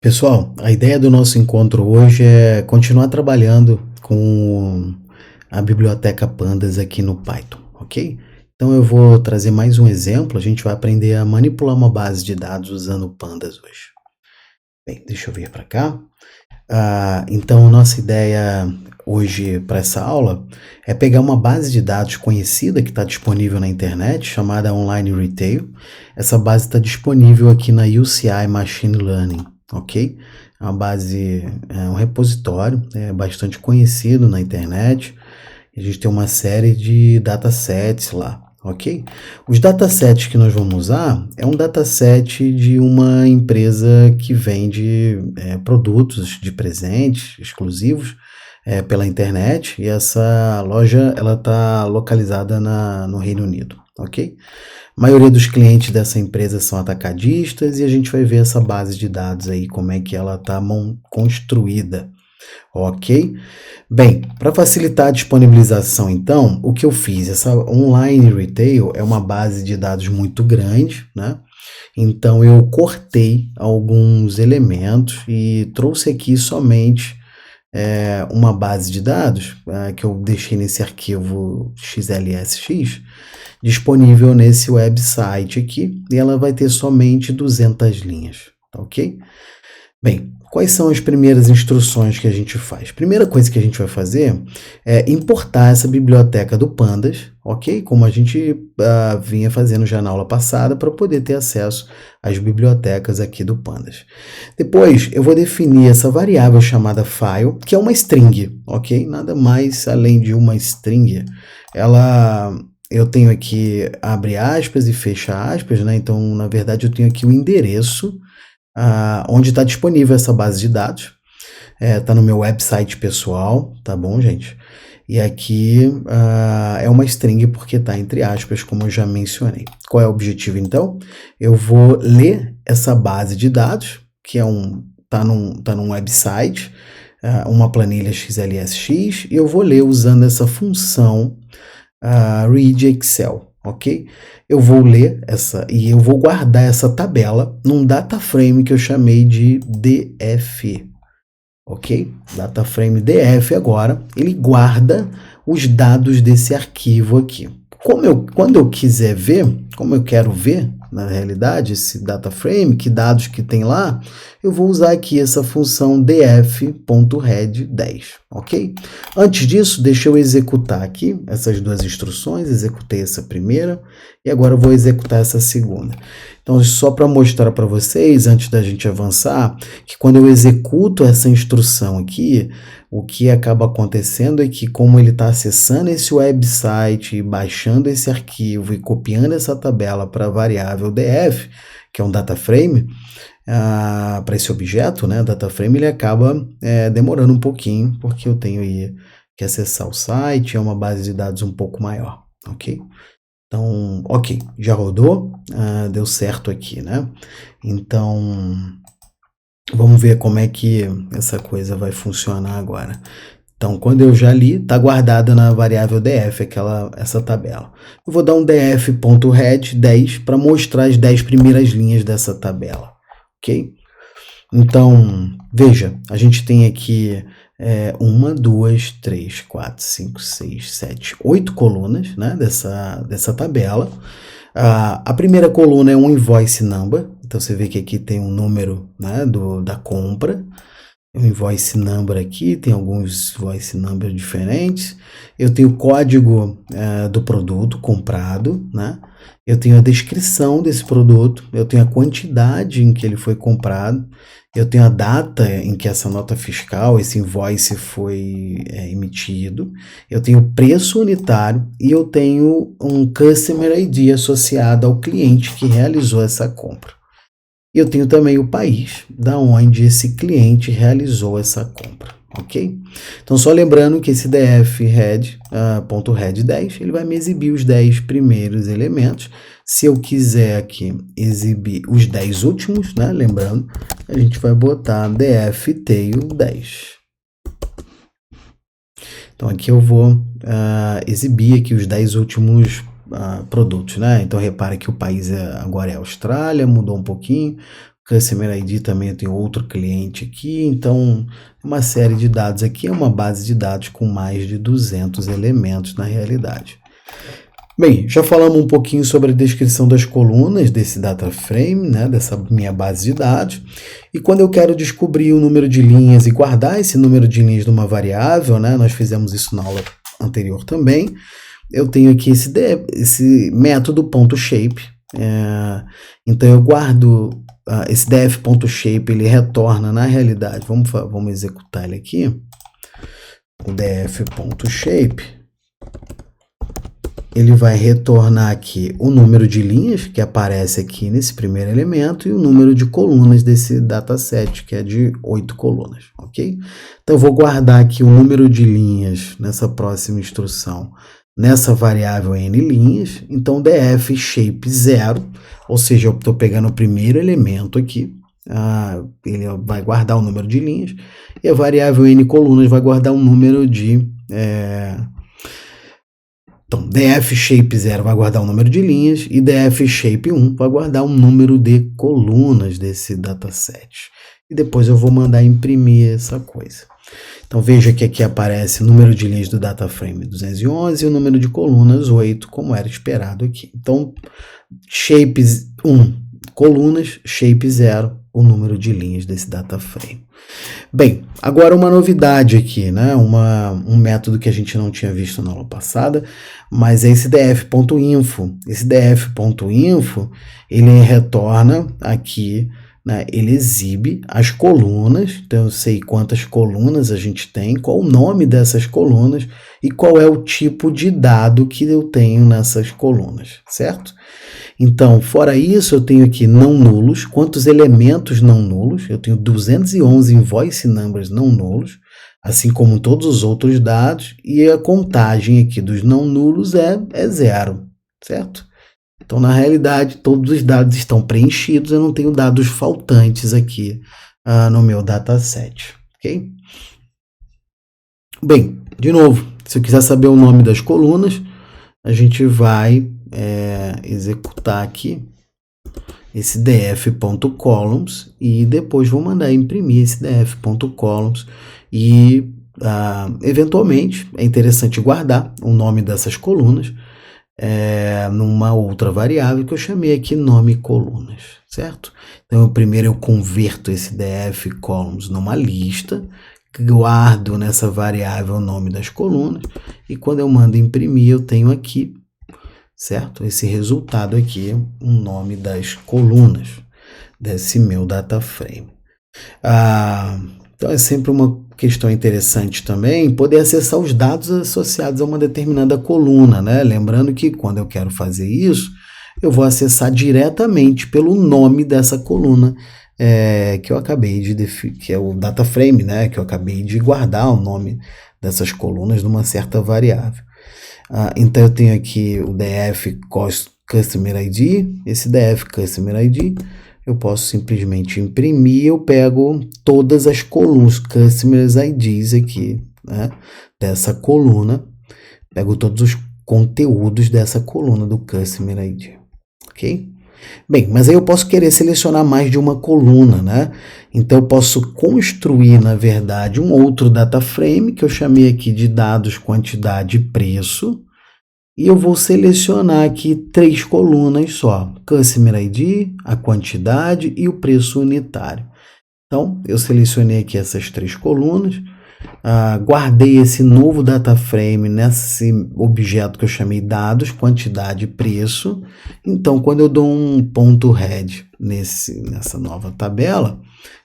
Pessoal, a ideia do nosso encontro hoje é continuar trabalhando com a biblioteca Pandas aqui no Python, ok? Então eu vou trazer mais um exemplo, a gente vai aprender a manipular uma base de dados usando Pandas hoje. Bem, deixa eu vir para cá. Então, nossa ideia hoje para essa aula é pegar uma base de dados conhecida que está disponível na internet, chamada Online Retail. Essa base está disponível aqui na UCI Machine Learning, ok? É uma base, é um repositório, é bastante conhecido na internet. A gente tem uma série de datasets lá, ok? Os datasets que nós vamos usar é um dataset de uma empresa que vende produtos de presentes exclusivos pela internet, e essa loja ela está localizada no Reino Unido, ok? A maioria dos clientes dessa empresa são atacadistas e a gente vai ver essa base de dados aí, como é que ela está construída, ok? Bem, para facilitar a disponibilização, então, o que eu fiz? Essa Online Retail é uma base de dados muito grande, né? Então eu cortei alguns elementos e trouxe aqui somente uma base de dados que eu deixei nesse arquivo XLSX disponível nesse website aqui, e ela vai ter somente 200 linhas, tá ok? Bem, quais são as primeiras instruções que a gente faz? Primeira coisa que a gente vai fazer é importar essa biblioteca do Pandas, ok? Como a gente vinha fazendo já na aula passada, para poder ter acesso às bibliotecas aqui do Pandas. Depois, eu vou definir essa variável chamada file, que é uma string, ok? Nada mais além de uma string. Eu tenho aqui abre aspas e fecha aspas, né? Então, na verdade, eu tenho aqui o endereço onde está disponível essa base de dados. Está no meu website pessoal, tá bom, gente? E aqui é uma string porque está entre aspas, como eu já mencionei. Qual é o objetivo, então? Eu vou ler essa base de dados, que tá num website, uma planilha XLSX, e eu vou ler usando essa função read Excel, ok? Eu vou ler e eu vou guardar essa tabela num data frame que eu chamei de df, ok? Data frame df agora, ele guarda os dados desse arquivo aqui. Quando eu quiser ver, como eu quero ver, na realidade, esse data frame, que dados que tem lá, eu vou usar aqui essa função df.read10, ok? Antes disso, deixa eu executar aqui essas duas instruções, executei essa primeira e agora eu vou executar essa segunda. Então, só para mostrar para vocês, antes da gente avançar, que quando eu executo essa instrução aqui, o que acaba acontecendo é que, como ele está acessando esse website, e baixando esse arquivo e copiando essa tabela para a variável df, que é um data frame, para esse objeto, né, data frame, ele acaba demorando um pouquinho, porque eu tenho aí que acessar o site, é uma base de dados um pouco maior, ok? Então, ok, já rodou, deu certo aqui, né? Então, vamos ver como é que essa coisa vai funcionar agora. Então, quando eu já li, está guardada na variável df essa tabela. Eu vou dar um df.read10 para mostrar as 10 primeiras linhas dessa tabela, ok? Então, veja, a gente tem aqui 1, 2, 3, 4, 5, 6, 7, 8 colunas, né, dessa tabela. A primeira coluna é um invoice number, então você vê que aqui tem um número, né, da compra. O invoice number aqui, tem alguns invoice number diferentes. Eu tenho o código do produto comprado, né? Eu tenho a descrição desse produto, eu tenho a quantidade em que ele foi comprado, eu tenho a data em que essa nota fiscal, esse invoice foi emitido, eu tenho o preço unitário e eu tenho um Customer ID associado ao cliente que realizou essa compra. E eu tenho também o país da onde esse cliente realizou essa compra, ok? Então, só lembrando que esse df.read10, ele vai me exibir os 10 primeiros elementos. Se eu quiser aqui exibir os 10 últimos, né? Lembrando, a gente vai botar df_tail10. Então, aqui eu vou exibir aqui os 10 últimos produtos, né? Então repare que o país agora é Austrália, mudou um pouquinho, Customer ID também eu tenho outro cliente aqui, então uma série de dados aqui é uma base de dados com mais de 200 elementos na realidade. Bem, já falamos um pouquinho sobre a descrição das colunas desse data frame, né, dessa minha base de dados. E quando eu quero descobrir o número de linhas e guardar esse número de linhas numa variável, né, nós fizemos isso na aula anterior também, eu tenho aqui esse método .shape. Então eu guardo esse df.shape, ele retorna na realidade, vamos executar ele aqui, o df.shape. Ele vai retornar aqui o número de linhas que aparece aqui nesse primeiro elemento e o número de colunas desse dataset, que é de 8 colunas, ok? Então, eu vou guardar aqui o número de linhas nessa próxima instrução, nessa variável n linhas. Então, df shape 0, ou seja, eu estou pegando o primeiro elemento aqui, ele vai guardar o número de linhas, e a variável n colunas vai guardar o número de... Então, df shape 0 vai guardar o número de linhas e df shape 1 vai guardar o número de colunas desse dataset. E depois eu vou mandar imprimir essa coisa. Então, veja que aqui aparece o número de linhas do data frame 211 e o número de colunas 8, como era esperado aqui. Então, shape 1, colunas, shape 0, o número de linhas desse data frame. Bem, agora uma novidade aqui, né? Um método que a gente não tinha visto na aula passada, mas é esse df.info. Esse df.info, ele retorna aqui, né? Ele exibe as colunas, então eu sei quantas colunas a gente tem, qual o nome dessas colunas e qual é o tipo de dado que eu tenho nessas colunas, certo? Então, fora isso, eu tenho aqui não nulos, quantos elementos não nulos, eu tenho 211 invoice numbers não nulos, assim como todos os outros dados, e a contagem aqui dos não nulos é 0, certo? Então, na realidade, todos os dados estão preenchidos, eu não tenho dados faltantes aqui no meu dataset, ok? Bem, de novo, se eu quiser saber o nome das colunas, a gente vai executar aqui esse df.columns e depois vou mandar imprimir esse df.columns e eventualmente é interessante guardar o nome dessas colunas numa outra variável que eu chamei aqui nome colunas, certo? Então primeiro eu converto esse df columns numa lista, guardo nessa variável o nome das colunas e quando eu mando imprimir eu tenho aqui, certo? Esse resultado aqui é o nome das colunas desse meu data frame. Então é sempre uma questão interessante também poder acessar os dados associados a uma determinada coluna, né? Lembrando que quando eu quero fazer isso, eu vou acessar diretamente pelo nome dessa coluna que eu acabei de definir, que é o data frame, né? Que eu acabei de guardar o nome dessas colunas numa certa variável. Então eu tenho aqui o df customer ID, esse df customer ID, eu posso simplesmente imprimir, eu pego todas as colunas, customers IDs aqui, né, dessa coluna, pego todos os conteúdos dessa coluna do customer ID, ok? Bem, mas aí eu posso querer selecionar mais de uma coluna, né? Então eu posso construir, na verdade, um outro data frame que eu chamei aqui de dados, quantidade e preço. E eu vou selecionar aqui 3 colunas só, Customer ID, a quantidade e o preço unitário. Então, eu selecionei aqui essas 3 colunas, guardei esse novo data frame nesse objeto que eu chamei dados, quantidade e preço. Então, quando eu dou um ponto head nessa nova tabela,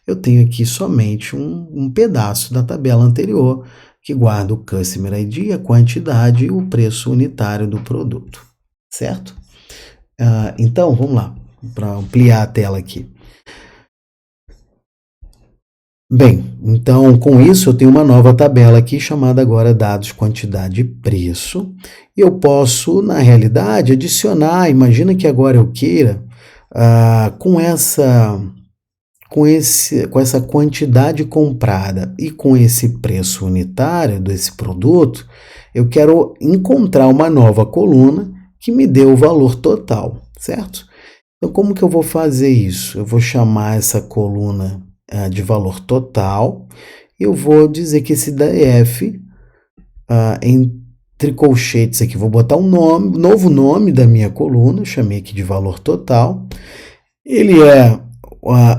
eu tenho aqui somente um pedaço da tabela anterior, que guarda o Customer ID, a quantidade e o preço unitário do produto, certo? Então, vamos lá, para ampliar a tela aqui. Bem, então com isso eu tenho uma nova tabela aqui chamada agora dados, quantidade e preço. E eu posso, na realidade, adicionar, imagina que agora eu queira, com essa quantidade comprada e com esse preço unitário desse produto, eu quero encontrar uma nova coluna que me dê o valor total, certo? Então, como que eu vou fazer isso? Eu vou chamar essa coluna de valor total. Eu vou dizer que esse df, entre colchetes aqui, vou botar um nome, novo nome da minha coluna, eu chamei aqui de valor total. Ele é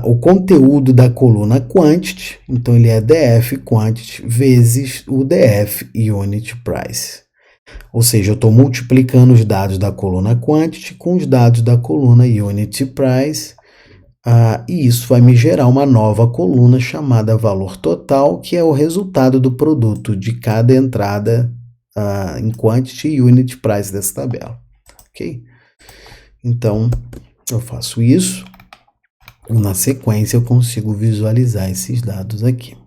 o conteúdo da coluna quantity, então ele é df quantity vezes o df unit price. Ou seja, eu estou multiplicando os dados da coluna quantity com os dados da coluna unit price, e isso vai me gerar uma nova coluna chamada valor total, que é o resultado do produto de cada entrada em quantity e unit price dessa tabela. Ok? Então, eu faço isso. Na sequência, eu consigo visualizar esses dados aqui.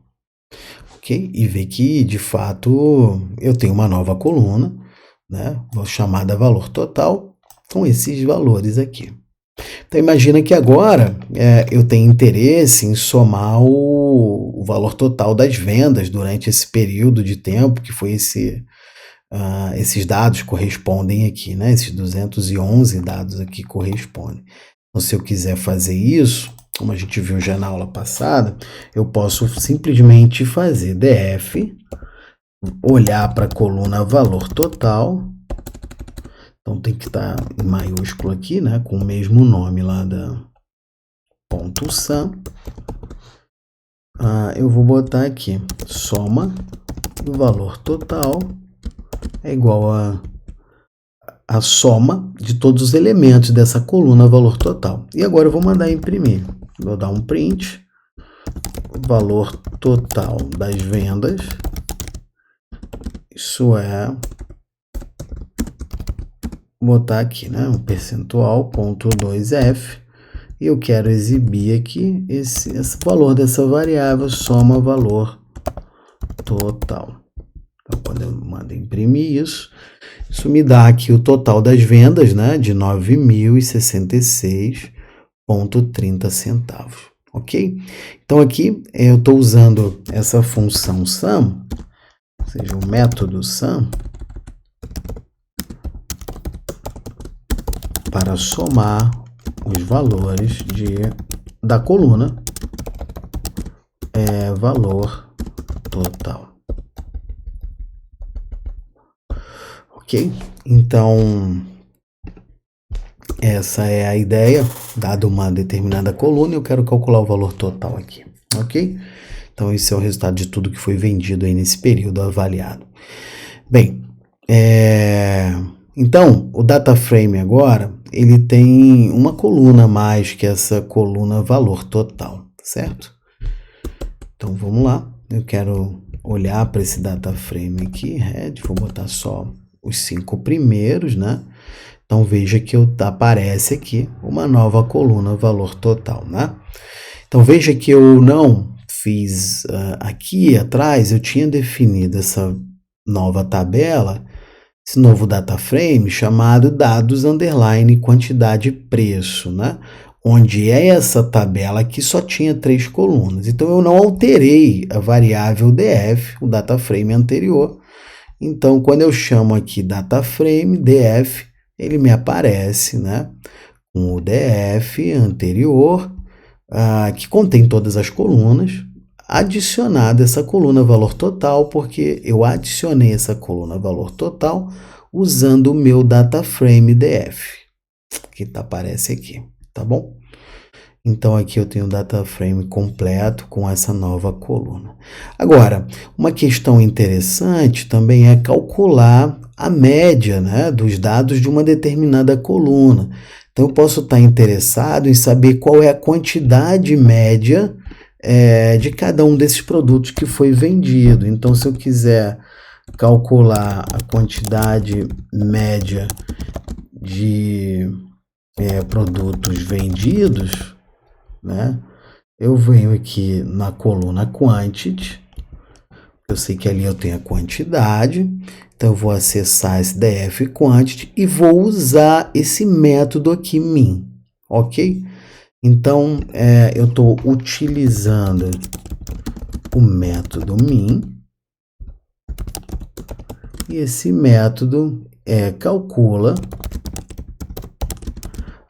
Ok? E ver que, de fato, eu tenho uma nova coluna, né? Chamada valor total, com esses valores aqui. Então, imagina que agora eu tenho interesse em somar o valor total das vendas durante esse período de tempo, que foi esses dados correspondem aqui, né? Esses 211 dados aqui correspondem. Então, se eu quiser fazer isso, como a gente viu já na aula passada, eu posso simplesmente fazer df, olhar para a coluna valor total, então tem que estar em maiúsculo aqui, né, com o mesmo nome lá da ponto sum. Eu vou botar aqui, soma do valor total é igual a soma de todos os elementos dessa coluna valor total. E agora eu vou mandar imprimir. Vou dar um print, valor total das vendas, isso é, botar aqui, né, um percentual, ponto 2f, e eu quero exibir aqui esse valor dessa variável, soma valor total. Então, quando eu mando imprimir isso me dá aqui o total das vendas, né, de 9.066,30 centavos, ok? Então, aqui eu estou usando essa função sum, ou seja, o método sum, para somar os valores da coluna valor total. Ok? Então, essa é a ideia. Dada uma determinada coluna, eu quero calcular o valor total aqui. Ok? Então, esse é o resultado de tudo que foi vendido aí nesse período avaliado. Bem, então, o data frame agora, ele tem uma coluna a mais que essa coluna valor total, certo? Então, vamos lá. Eu quero olhar para esse data frame aqui, head, vou botar só os 5 primeiros, né? Então, veja que aparece aqui uma nova coluna valor total, né? Então, veja que eu não fiz aqui atrás, eu tinha definido essa nova tabela, esse novo data frame chamado dados underline quantidade preço, né? Onde essa tabela aqui só tinha 3 colunas. Então, eu não alterei a variável df, o data frame anterior. Então, quando eu chamo aqui data frame df, ele me aparece, né, com o df anterior, que contém todas as colunas, adicionada essa coluna valor total, porque eu adicionei essa coluna valor total usando o meu data frame df, que aparece aqui, tá bom? Então, aqui eu tenho o data frame completo com essa nova coluna. Agora, uma questão interessante também é calcular a média, né, dos dados de uma determinada coluna. Então, eu posso estar interessado em saber qual é a quantidade média de cada um desses produtos que foi vendido. Então, se eu quiser calcular a quantidade média de produtos vendidos, né? Eu venho aqui na coluna quantity, eu sei que ali eu tenho a quantidade, então eu vou acessar esse df quantity e vou usar esse método aqui min, ok? Então, eu estou utilizando o método min, e esse método calcula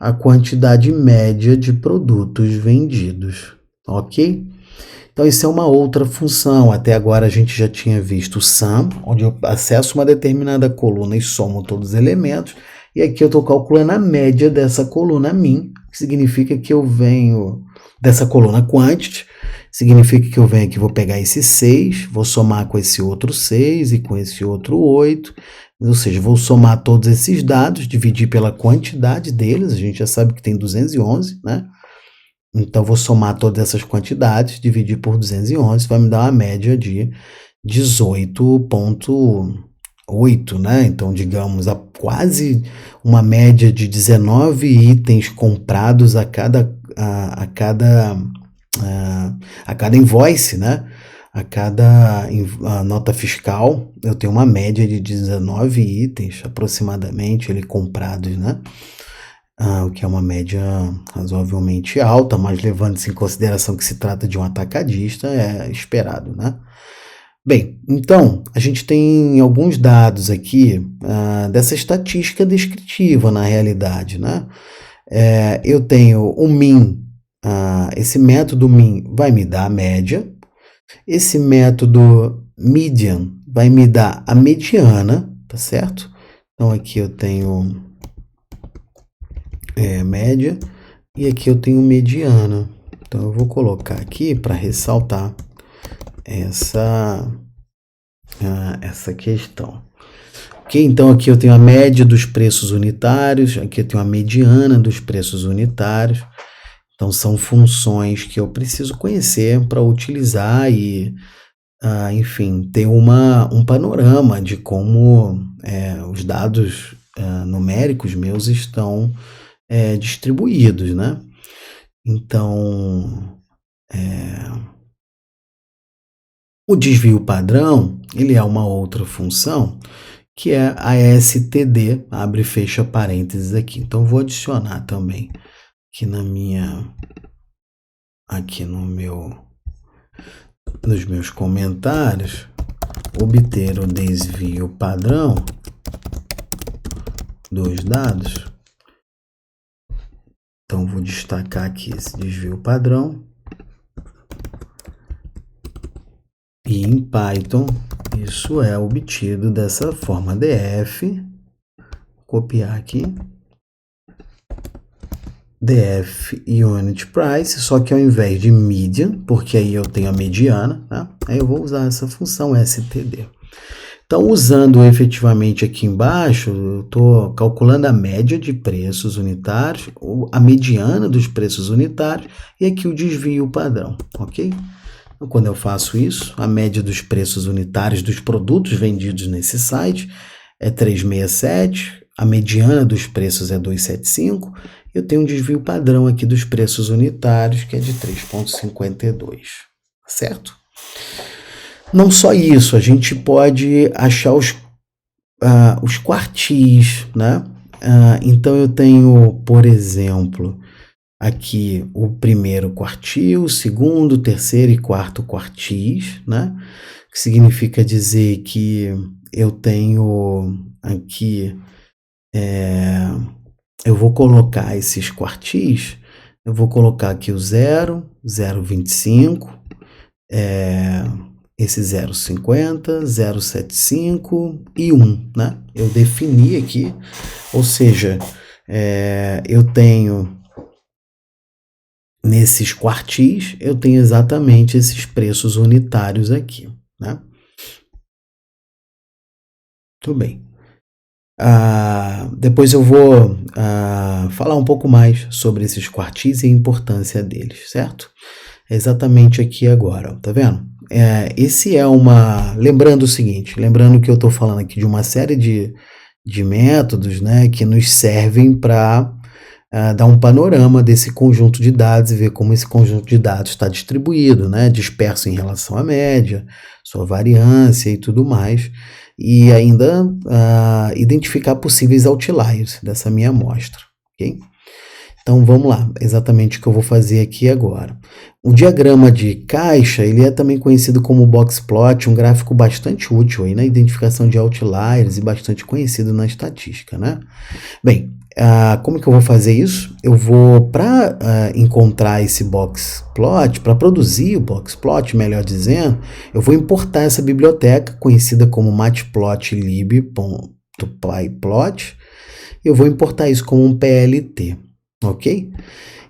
a quantidade média de produtos vendidos, ok? Então isso é uma outra função. Até agora a gente já tinha visto o sum, onde eu acesso uma determinada coluna e somo todos os elementos, e aqui eu estou calculando a média dessa coluna min, que significa que eu venho dessa coluna quantity, significa que eu venho aqui, vou pegar esse 6, vou somar com esse outro 6 e com esse outro 8, ou seja, vou somar todos esses dados, dividir pela quantidade deles, a gente já sabe que tem 211, né? Então, vou somar todas essas quantidades, dividir por 211, vai me dar uma média de 18,8, né? Então, digamos, quase uma média de 19 itens comprados a cada invoice, né? A cada nota fiscal, eu tenho uma média de 19 itens aproximadamente comprados, né? O que é uma média razoavelmente alta, mas levando-se em consideração que se trata de um atacadista, é esperado, né? Bem, então, a gente tem alguns dados aqui dessa estatística descritiva, na realidade, né? Eu tenho o min, esse método min vai me dar a média, esse método median vai me dar a mediana, tá certo? Então, aqui eu tenho média, e aqui eu tenho mediana. Então eu vou colocar aqui para ressaltar essa questão. Ok? Então aqui eu tenho a média dos preços unitários, aqui eu tenho a mediana dos preços unitários. Então são funções que eu preciso conhecer para utilizar e, enfim, ter um panorama de como os dados numéricos meus estão distribuídos, né? Então, o desvio padrão, ele é uma outra função, que é a STD, abre e fecha parênteses aqui. Então, vou adicionar também aqui nos meus comentários, obter o desvio padrão dos dados. Então, vou destacar aqui esse desvio padrão. E em Python, isso é obtido dessa forma df. Copiar aqui. df unit price, só que ao invés de median, porque aí eu tenho a mediana, tá? Aí eu vou usar essa função std. Então, usando efetivamente aqui embaixo, eu estou calculando a média de preços unitários, a mediana dos preços unitários e aqui o desvio padrão, ok? Então, quando eu faço isso, a média dos preços unitários dos produtos vendidos nesse site é 367, a mediana dos preços é 275, eu tenho um desvio padrão aqui dos preços unitários, que é de 3,52, certo? Não só isso, a gente pode achar os quartis, né? Então, eu tenho, por exemplo, aqui o primeiro quartil, o segundo, terceiro e quarto quartis, né? Que significa dizer que eu tenho aqui, eu vou colocar esses quartis, eu vou colocar aqui o 0, 0,25, esse 0,50, 0,75 e 1, né? Eu defini aqui, ou seja, eu tenho nesses quartis, eu tenho exatamente esses preços unitários aqui, né? Tudo bem. Depois eu vou falar um pouco mais sobre esses quartis e a importância deles, certo? É exatamente aqui agora, tá vendo? Lembrando o seguinte, lembrando que eu estou falando aqui de uma série de métodos, né, que nos servem para dar um panorama desse conjunto de dados e ver como esse conjunto de dados está distribuído, né, disperso em relação à média, sua variância e tudo mais, e ainda identificar possíveis outliers dessa minha amostra, ok? Então, vamos lá, exatamente o que eu vou fazer aqui agora. O diagrama de caixa, ele é também conhecido como box plot, um gráfico bastante útil aí na identificação de outliers e bastante conhecido na estatística, né? Bem, Como que eu vou fazer isso? Eu vou, para encontrar esse box plot, para produzir o box plot, melhor dizendo, eu vou importar essa biblioteca conhecida como matplotlib.pyplot. Eu vou importar isso como um PLT, ok?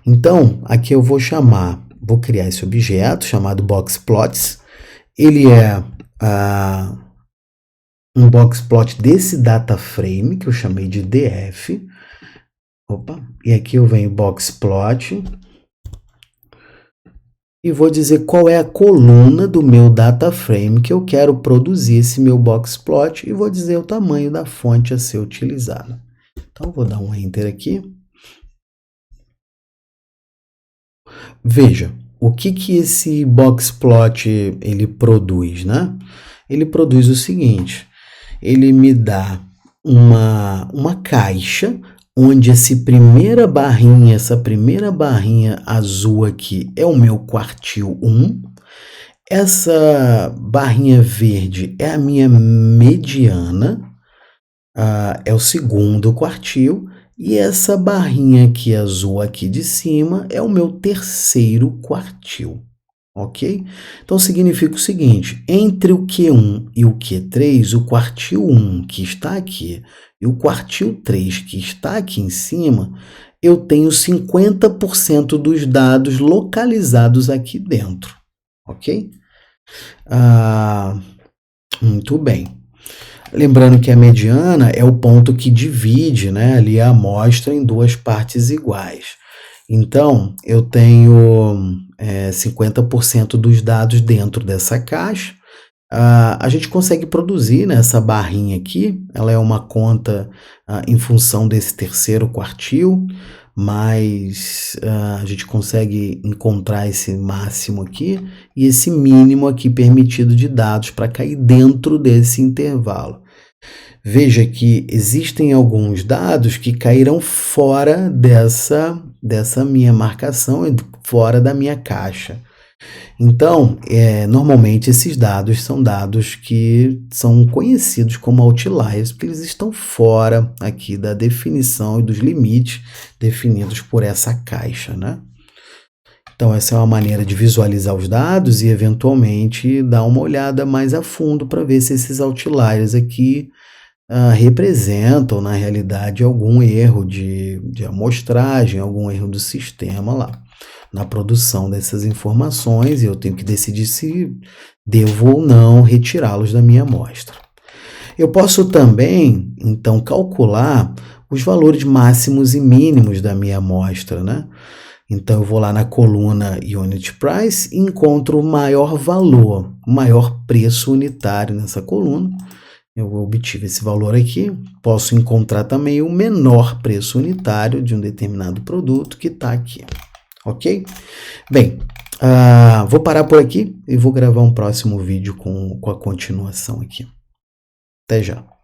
Então, aqui eu vou criar esse objeto chamado boxplots. Ele é um boxplot desse data frame, que eu chamei de DF. E aqui eu venho boxplot e vou dizer qual é a coluna do meu data frame que eu quero produzir esse meu boxplot e vou dizer o tamanho da fonte a ser utilizada. Então, vou dar um Enter aqui. Veja, o que esse boxplot ele produz, né? Ele produz o seguinte, ele me dá uma caixa onde essa primeira barrinha azul aqui é o meu quartil 1, essa barrinha verde é a minha mediana, é o segundo quartil, e essa barrinha aqui azul aqui de cima é o meu terceiro quartil, ok? Então significa o seguinte, entre o Q1 e o Q3, o quartil 1 que está aqui e o quartil 3 que está aqui em cima, eu tenho 50% dos dados localizados aqui dentro, ok? Muito bem. Lembrando que a mediana é o ponto que divide, né, ali a amostra em duas partes iguais. Então, eu tenho 50% dos dados dentro dessa caixa. A gente consegue produzir, né, essa barrinha aqui, ela é uma conta em função desse terceiro quartil, mas a gente consegue encontrar esse máximo aqui e esse mínimo aqui permitido de dados para cair dentro desse intervalo. Veja que existem alguns dados que caíram fora dessa minha marcação, fora da minha caixa. Então, normalmente esses dados são dados que são conhecidos como outliers, porque eles estão fora aqui da definição e dos limites definidos por essa caixa, né? Então, essa é uma maneira de visualizar os dados e, eventualmente, dar uma olhada mais a fundo para ver se esses outliers aqui representam, na realidade, algum erro de amostragem, algum erro do sistema lá na produção dessas informações, e eu tenho que decidir se devo ou não retirá-los da minha amostra. Eu posso também, então, calcular os valores máximos e mínimos da minha amostra, né? Então, eu vou lá na coluna Unit Price e encontro o maior valor, o maior preço unitário nessa coluna. Eu obtive esse valor aqui. Posso encontrar também o menor preço unitário de um determinado produto que está aqui. Ok? Bem, vou parar por aqui e vou gravar um próximo vídeo com a continuação aqui. Até já!